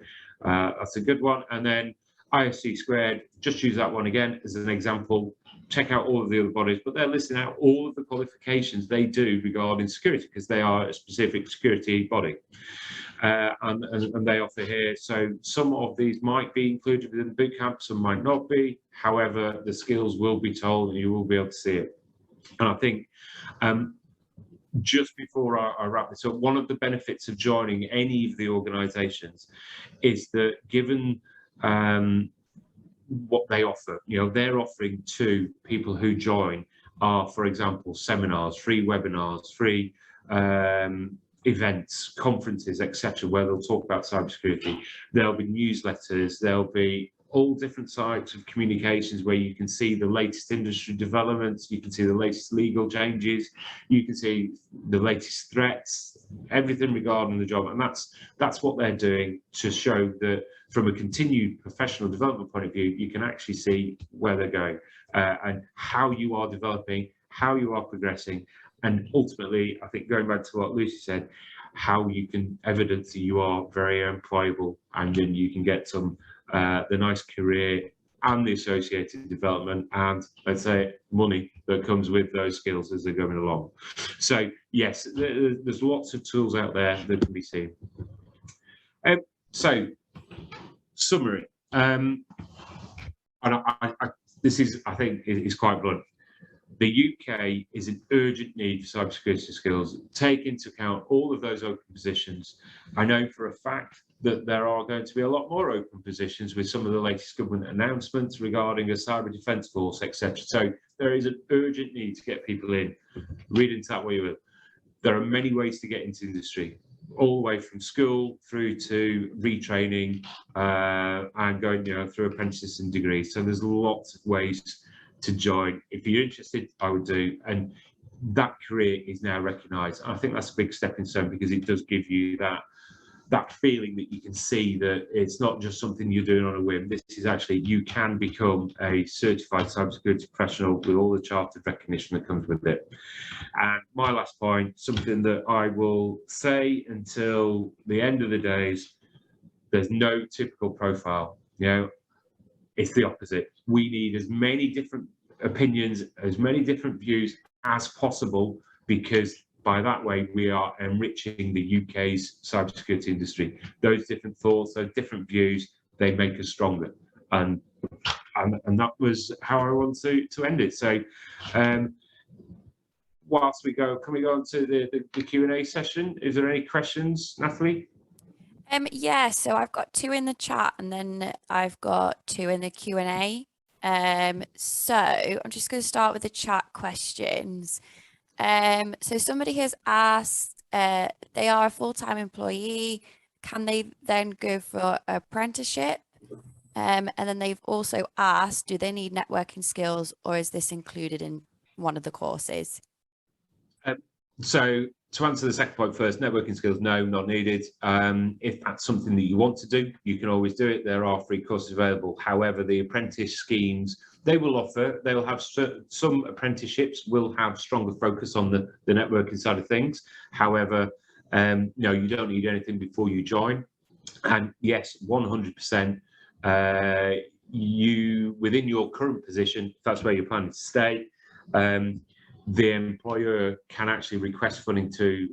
that's a good one. And then ISC squared, just use that one again as an example. Check out all of the other bodies, but they're listing out all of the qualifications they do regarding security because they are a specific security body. And they offer here. So some of these might be included within the bootcamp, some might not be. However, the skills will be told and you will be able to see it. And I think just before I wrap this up, one of the benefits of joining any of the organizations is that given what they offer, they're offering to people who join are, for example, seminars, free webinars, free events, conferences, etc., where they'll talk about cybersecurity. There'll be newsletters, there'll be all different types of communications where you can see the latest industry developments, you can see the latest legal changes, you can see the latest threats, everything regarding the job. And that's what they're doing to show that from a continued professional development point of view, you can actually see where they're going and how you are developing, how you are progressing. And ultimately, I think going back to what Lucy said, how you can evidence that you are very employable, and then you can get some the nice career and the associated development and, let's say, money that comes with those skills as they're going along. So yes, there's lots of tools out there that can be seen. So summary, and this is, I think, is quite blunt. The UK is an urgent need for cybersecurity skills. Take into account all of those open positions. I know for a fact that there are going to be a lot more open positions with some of the latest government announcements regarding a cyber defence force, etc. So there is an urgent need to get people in. Read into that what you will. There are many ways to get into industry, all the way from school through to retraining and going through apprentices and degrees. So there's lots of ways to join. If you're interested, I would do. And that career is now recognised. I think that's a big stepping stone because it does give you that that feeling that you can see that it's not just something you're doing on a whim. This is actually, you can become a certified cybersecurity professional with all the chartered recognition that comes with it. And my last point, something that I will say until the end of the days, there's no typical profile. You know, it's the opposite. We need as many different opinions, as many different views as possible, because by that way, we are enriching the UK's cybersecurity industry. Those different thoughts, those different views, they make us stronger. And that was how I want to end it. So whilst we go, can we go on to the Q&A session? Is there any questions, Natalie? Yeah, so I've got 2 in the chat and then I've got 2 in the Q&A. So I'm just going to start with the chat questions. So somebody has asked, they are a full-time employee. Can they then go for apprenticeship? And then they've also asked, do they need networking skills, or is this included in one of the courses? So to answer the second point first, networking skills, no, not needed. If that's something that you want to do, you can always do it. There are free courses available. However, the apprentice schemes, they will offer, they will have some apprenticeships will have stronger focus on the networking side of things. However, no, you don't need anything before you join. And yes, 100%, you, within your current position, if that's where you're planning to stay, the employer can actually request funding to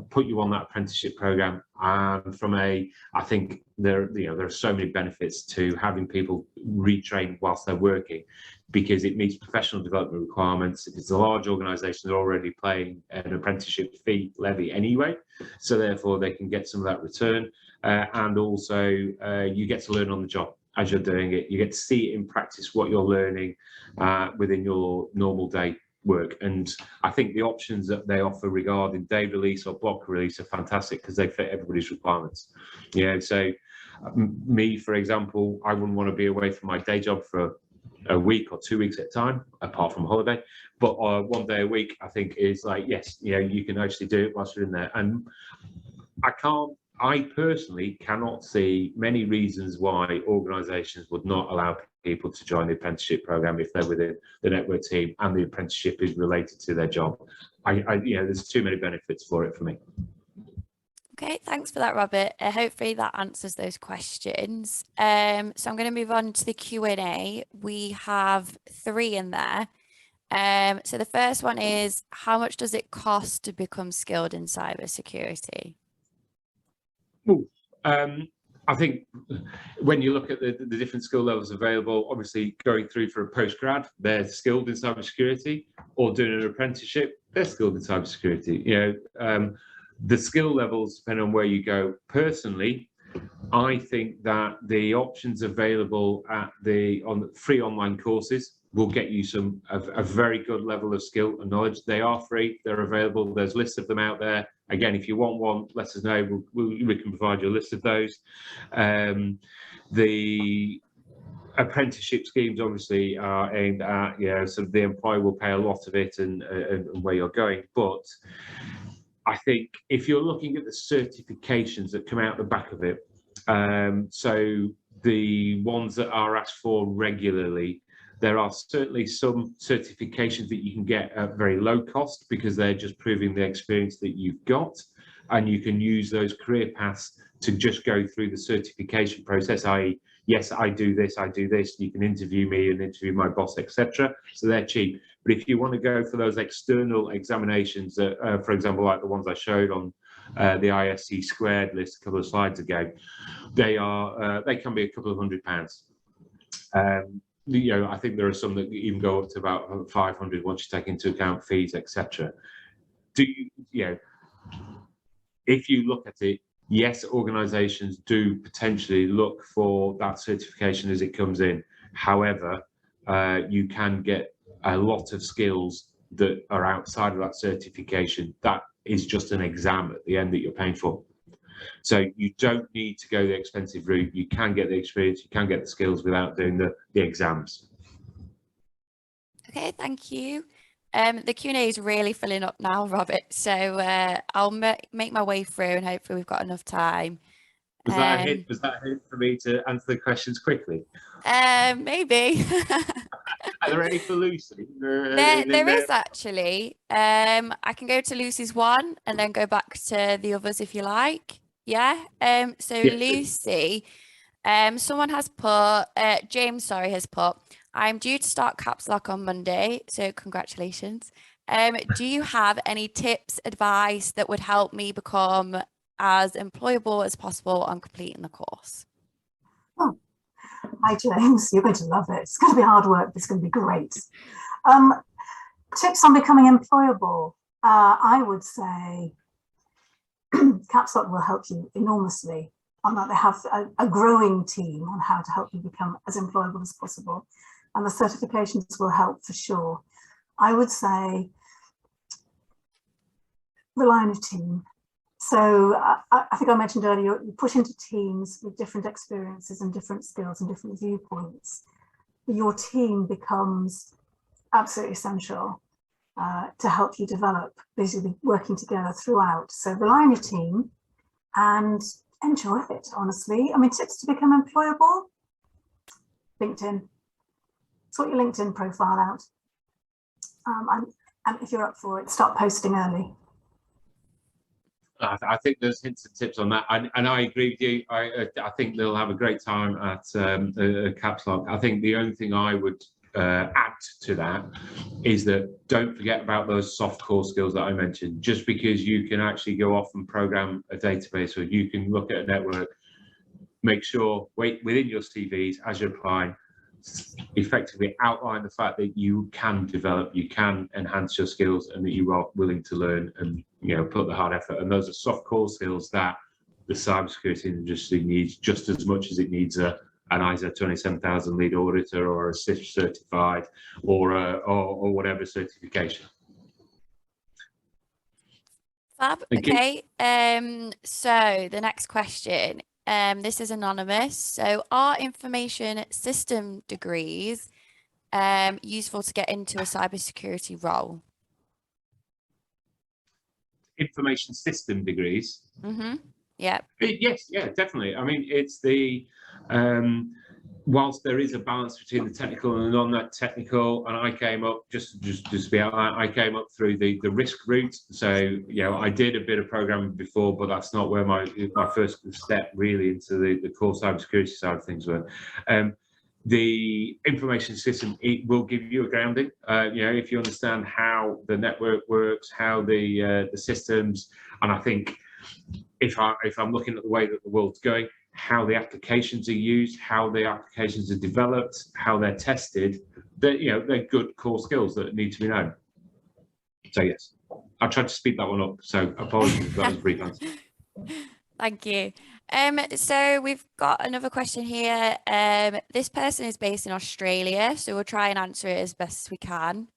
put you on that apprenticeship program. And from I think there are so many benefits to having people retrain whilst they're working, because it meets professional development requirements. If it's a large organisation, they're already paying an apprenticeship fee levy anyway, so therefore they can get some of that return. And also you get to learn on the job as you're doing it. You get to see in practice what you're learning within your normal day work. And I think the options that they offer regarding day release or block release are fantastic, because they fit everybody's requirements. Yeah, so me, for example, I wouldn't want to be away from my day job for a week or 2 weeks at a time, apart from holiday. But 1 day a week, I think, is like, yes, you know, you can actually do it whilst you're in there. And I personally cannot see many reasons why organisations would not allow people to join the apprenticeship program if they're within the network team and the apprenticeship is related to their job. There's too many benefits for it for me. Okay, thanks for that, Robert. Hopefully that answers those questions. So I'm going to move on to the Q&A. We have 3 in there. So the first one is, how much does it cost to become skilled in cybersecurity? I think when you look at the different skill levels available, obviously going through for a postgrad, they're skilled in cybersecurity, or doing an apprenticeship, they're skilled in cybersecurity. You know, the skill levels depend on where you go. Personally, I think that the options available at on the free online courses will get you a very good level of skill and knowledge. They are free, they're available, there's lists of them out there. Again, if you want one, let us know, we can provide you a list of those. The apprenticeship schemes obviously are aimed at, sort of the employer will pay a lot of it and where you're going. But I think if you're looking at the certifications that come out the back of it, so the ones that are asked for regularly, there are certainly some certifications that you can get at very low cost, because they're just proving the experience that you've got, and you can use those career paths to just go through the certification process, i.e. yes, I do this, you can interview me and interview my boss, etc. So they're cheap. But if you want to go for those external examinations that, for example, like the ones I showed on the ISC squared list a couple of slides ago, they can be a couple of £100. I think there are some that even go up to about 500 once you take into account fees, etc. If you look at it, yes, organisations do potentially look for that certification as it comes in. However, you can get a lot of skills that are outside of that certification. That is just an exam at the end that you're paying for. So you don't need to go the expensive route. You can get the experience, you can get the skills without doing the exams. Okay, thank you. The Q&A is really filling up now, Robert. So I'll make my way through, and hopefully we've got enough time. Was that a hint? Was that a hint for me to answer the questions quickly? Maybe. Are there any for Lucy? There is actually. I can go to Lucy's one and then go back to the others if you like. Yeah. So Yeah, Lucy, someone has put, James, sorry, has put, I'm due to start Caps Lock on Monday, so congratulations. Do you have any tips, advice that would help me become as employable as possible on completing the course? Oh, hi James, you're going to love it. It's going to be hard work, but it's going to be great. Tips on becoming employable. I would say Caps Lock will help you enormously. They have a growing team on how to help you become as employable as possible. And the certifications will help for sure. I would say rely on your team. So I think I mentioned earlier, you put into teams with different experiences and different skills and different viewpoints. Your team becomes absolutely essential to help you develop, basically working together throughout. So rely on your team and enjoy it, honestly. I mean, tips to become employable, LinkedIn. Sort your LinkedIn profile out. And if you're up for it, start posting early. I think there's hints and tips on that, and I agree with you. I think they'll have a great time at Caps Lock. I think the only thing I would add to that is that don't forget about those soft core skills that I mentioned. Just because you can actually go off and program a database, or you can look at a network, make sure within your CVs as you're applying, effectively outline the fact that you can develop, you can enhance your skills, and that you are willing to learn and put the hard effort. And those are soft core skills that the cybersecurity industry needs just as much as it needs an ISO 27000 lead auditor or a CIF certified or whatever certification. Fab. Okay. So the next question. This is anonymous. So are information system degrees useful to get into a cybersecurity role? Information system degrees? Mm-hmm. Yeah. Yes, yeah, definitely. I mean, it's the whilst there is a balance between the technical and the non-technical, and I came up just to be out, I came up through the risk route. So I did a bit of programming before, but that's not where my first step really into the core cybersecurity side of things were. The information system, it will give you a grounding. If you understand how the network works, how the systems, and I think if I'm looking at the way that the world's going, how the applications are used, how the applications are developed, how they're tested, they're good core skills that need to be known. So yes, I tried to speed that one up. So apologies if that was a brief answer. Thank you. So we've got another question here. This person is based in Australia, so we'll try and answer it as best as we can.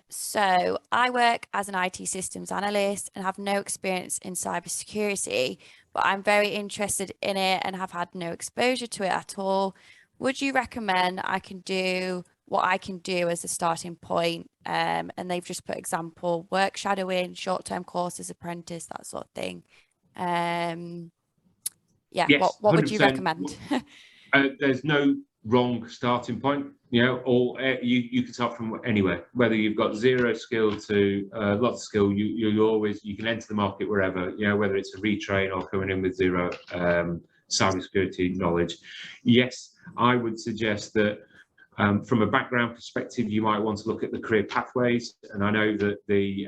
So I work as an IT systems analyst and have no experience in cybersecurity, but I'm very interested in it and have had no exposure to it at all. Would you recommend I can do what I can do as a starting point? And they've just put example, work shadowing, short-term courses, apprentice, that sort of thing. Yeah, yes, what would you recommend? There's no wrong starting point, or you can start from anywhere. Whether you've got zero skill to lots of skill, you can enter the market wherever. Whether it's a retrain or coming in with zero cybersecurity knowledge. Yes, I would suggest that from a background perspective, you might want to look at the career pathways. And I know that the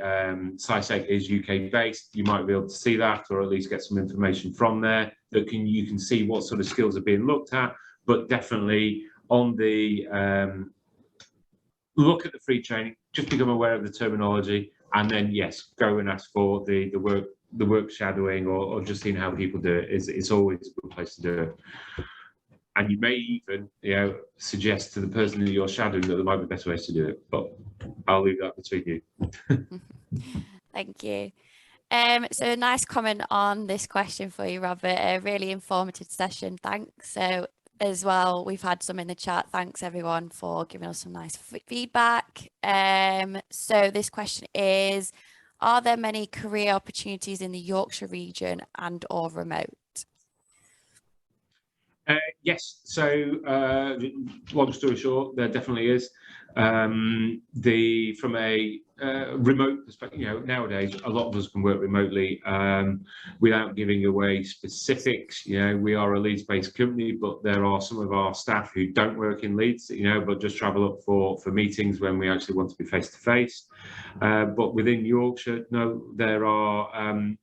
SciSec is UK based. You might be able to see that, or at least get some information from there that you can see what sort of skills are being looked at. But definitely on the look at the free training, just become aware of the terminology, and then yes, go and ask for the work shadowing or just seeing how people do it. It's always a good place to do it. And you may even suggest to the person that you're shadowing that there might be better ways to do it, but I'll leave that between you. Thank you. So a nice comment on this question for you, Robert. A really informative session. Thanks. So as well. We've had some in the chat. Thanks everyone for giving us some nice feedback. So this question is, are there many career opportunities in the Yorkshire region and or remote? Yes, so long story short, there definitely is. From a remote perspective, nowadays a lot of us can work remotely without giving away specifics. We are a Leeds-based company, but there are some of our staff who don't work in Leeds, but just travel up for meetings when we actually want to be face to face. But within Yorkshire, no, there are.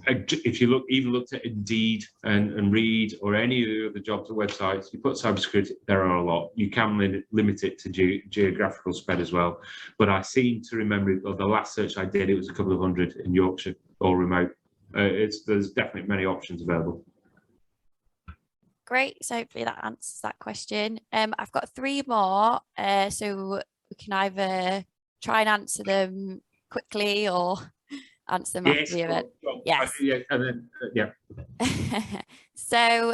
If you looked at Indeed and Read or any of the other jobs or websites, you put cybersecurity, there are a lot. You can limit it to geographical spread as well. But I seem to remember, the last search I did, it was a couple of hundred in Yorkshire or remote. There's definitely many options available. Great, so hopefully that answers that question. I've got 3 more, so we can either try and answer them quickly or answer them after the event. Yes. And then, yeah. So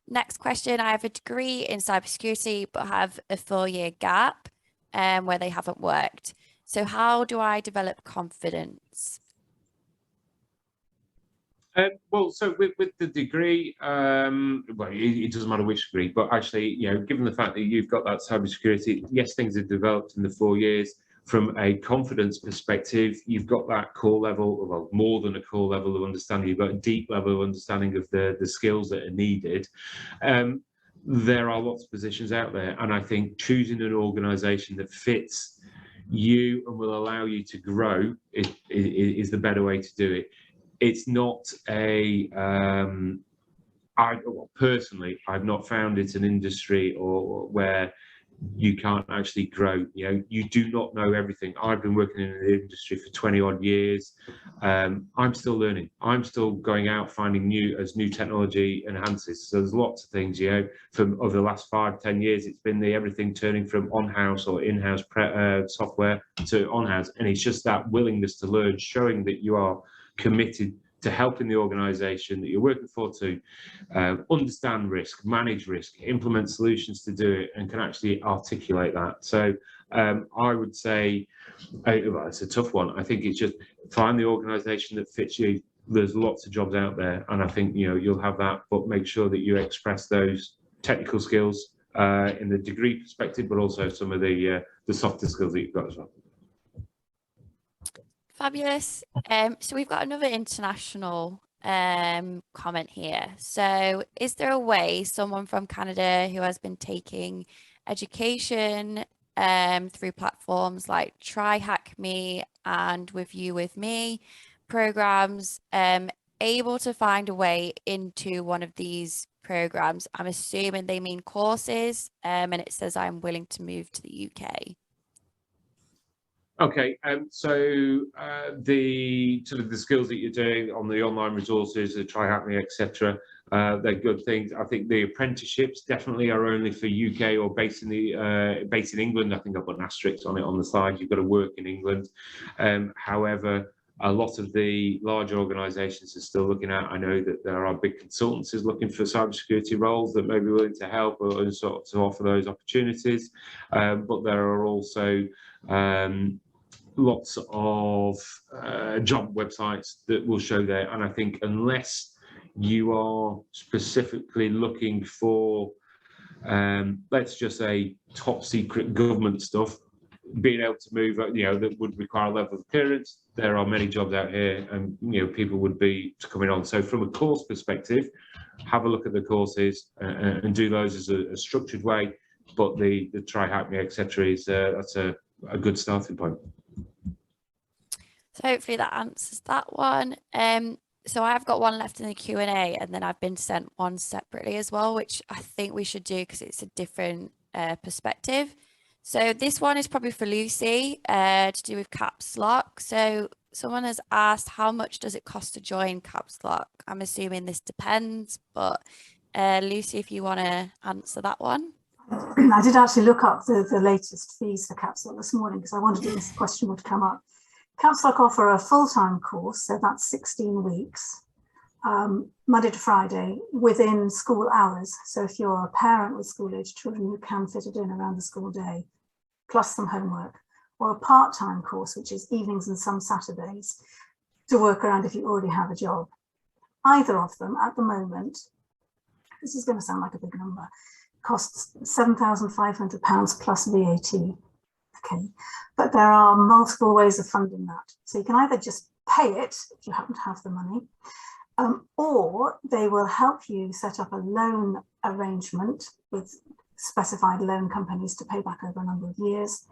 next question, I have a degree in cybersecurity but have a 4-year gap where they haven't worked. So how do I develop confidence? Well, so with the degree, well, it doesn't matter which degree, but actually, given the fact that you've got that cybersecurity, yes, things have developed in the 4 years. From a confidence perspective, you've got that core level, well, more than a core level of understanding. You've got a deep level of understanding of the skills that are needed. There are lots of positions out there, and I think choosing an organisation that fits you and will allow you to grow is the better way to do it. It's not personally, I've not found it an industry or where you can't actually grow. You do not know everything. I've been working in the industry for 20 odd years. I'm still learning. I'm still going out finding new technology enhances. So there's lots of things, from over the last 5-10 years, it's been everything turning from on-house or in-house software to on-house. And it's just that willingness to learn, showing that you are committed to helping the organisation that you're working for to understand risk, manage risk, implement solutions to do it, and can actually articulate that. So I would say, it's a tough one. I think it's just find the organisation that fits you. There's lots of jobs out there, and I think you'll have that, but make sure that you express those technical skills in the degree perspective, but also some of the softer skills that you've got as well. Fabulous. So we've got another international comment here. So is there a way someone from Canada who has been taking education through platforms like Try Hack Me and With You With Me programs able to find a way into one of these programs? I'm assuming they mean courses, and it says I'm willing to move to the UK. Okay, so the sort of the skills that you're doing on the online resources, the Try Hack Me, etc., they're good things. I think the apprenticeships definitely are only for UK or based in England. I think I've got an asterisk on it on the side. You've got to work in England. However, a lot of the larger organisations are still looking at. I know that there are big consultancies looking for cybersecurity roles that may be willing to help or sort of to offer those opportunities. But there are also lots of job websites that will show there, and I think unless you are specifically looking for let's just say top secret government stuff, being able to move, that would require a level of clearance, there are many jobs out here, and people would be coming on. So from a course perspective, have a look at the courses and do those as a structured way, but the Try Hack Me, etc., is that's a good starting point. So hopefully that answers that one. So I've got one left in the Q&A, and then I've been sent one separately as well, which I think we should do because it's a different perspective. So this one is probably for Lucy to do with Caps Lock. So someone has asked, how much does it cost to join Caps Lock? I'm assuming this depends, but Lucy, if you want to answer that one. I did actually look up the latest fees for Caps Lock this morning because I wondered if this question would come up. Caps Lock offer a full-time course, so that's 16 weeks. Monday to Friday within school hours. So if you're a parent with school-age children, you can fit it in around the school day, plus some homework, or a part-time course, which is evenings and some Saturdays, to work around if you already have a job. Either of them at the moment, this is going to sound like a big number, costs £7,500 plus VAT. Okay, but there are multiple ways of funding that. So you can either just pay it if you happen to have the money, or they will help you set up a loan arrangement with specified loan companies to pay back over a number of years,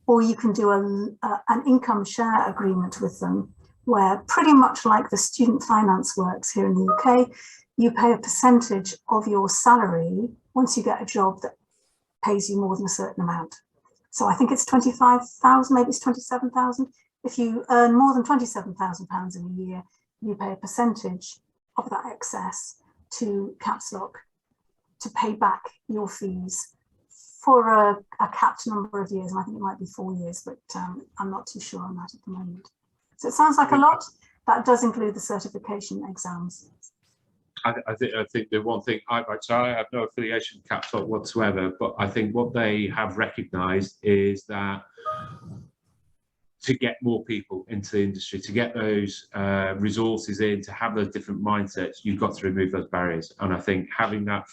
or you can do an income share agreement with them, where pretty much like the student finance works here in the UK, you pay a percentage of your salary once you get a job that pays you more than a certain amount. So I think it's 25,000, maybe it's 27,000. If you earn more than £27,000 in a year, you pay a percentage of that excess to Caps Lock to pay back your fees for a capped number of years. And I think it might be 4 years, but I'm not too sure on that at the moment. So it sounds like a lot. That does include the certification exams. I think the one thing I have no affiliation with Caps Lock whatsoever, but I think what they have recognised is that to get more people into the industry, to get those resources in, to have those different mindsets, you've got to remove those barriers. And I think having that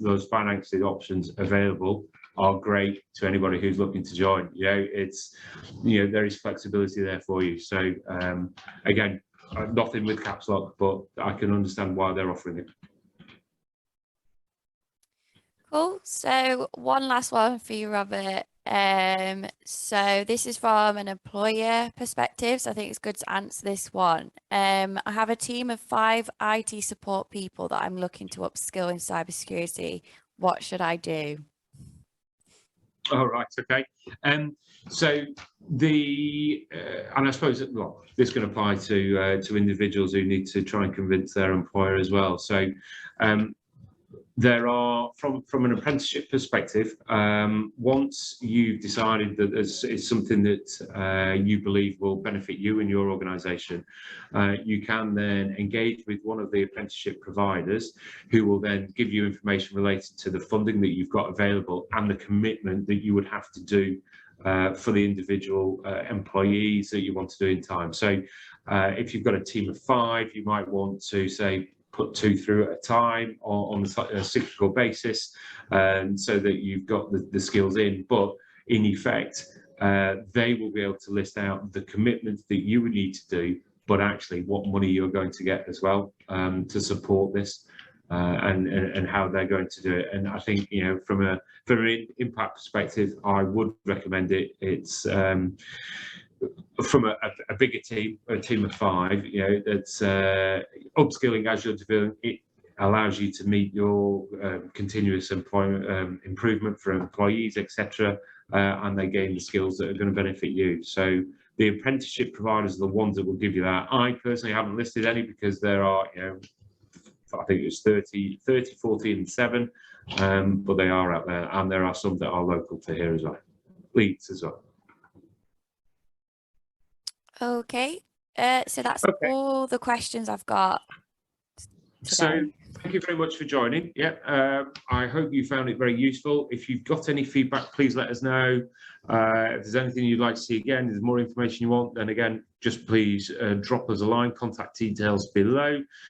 those financing options available are great to anybody who's looking to join. There is flexibility there for you. So again, nothing with Caps Lock, but I can understand why they're offering it. Cool. So one last one for you, Robert. So this is from an employer perspective, so I think it's good to answer this one. I have a team of 5 IT support people that I'm looking to upskill in cybersecurity. What should I do? All right, okay. So and I suppose this can apply to individuals who need to try and convince their employer as well. So there are, from an apprenticeship perspective, once you've decided that it's something that you believe will benefit you and your organisation, you can then engage with one of the apprenticeship providers, who will then give you information related to the funding that you've got available and the commitment that you would have to do for the individual employees that you want to do in time. So if you've got a team of 5, you might want to say put 2 through at a time on a cyclical basis, so that you've got the skills in. But in effect, they will be able to list out the commitments that you would need to do, but actually what money you're going to get as well to support this, and how they're going to do it. And I think, from an impact perspective, I would recommend it. It's from a bigger team, a team of 5, that's upskilling as you're developing. It allows you to meet your continuous employment improvement for employees, etc., and they gain the skills that are going to benefit you. So the apprenticeship providers are the ones that will give you that. I personally haven't listed any because there are, I think it's 30, 14, and 7, but they are out there, and there are some that are local to here as well, Leeds as well. Okay, so that's all the questions I've got today. So thank you very much for joining. I hope you found it very useful. If you've got any feedback, please let us know. If there's anything you'd like to see again, there's more information you want, then again, just please drop us a line. Contact details below.